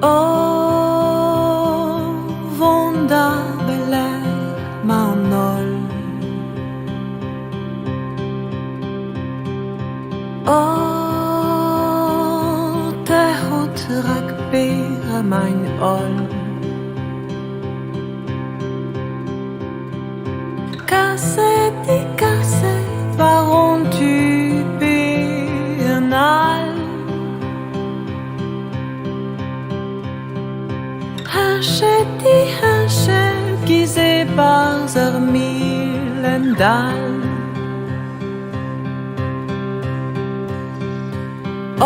Oh, wunderbare Manol. Oh, tehut rakbere mein Ol. Cassette, warum tu penal? Hachet, gizé par Milendal. Oh,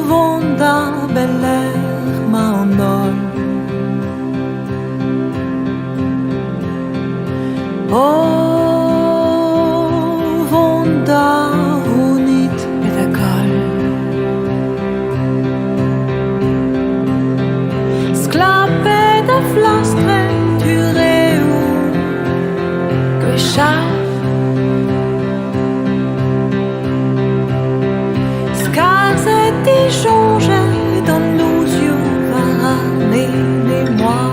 wunderbare Manol. Oh, wunderhunit pedagol. Sklape da flastre tureu Guishal. Scarsetti jonge dans nos yeux varanés les mois.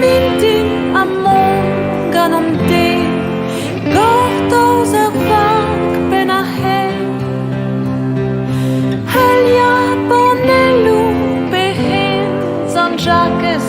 Minti amon ganomte gortos ervak benahe Helia bonelu behen zanjakes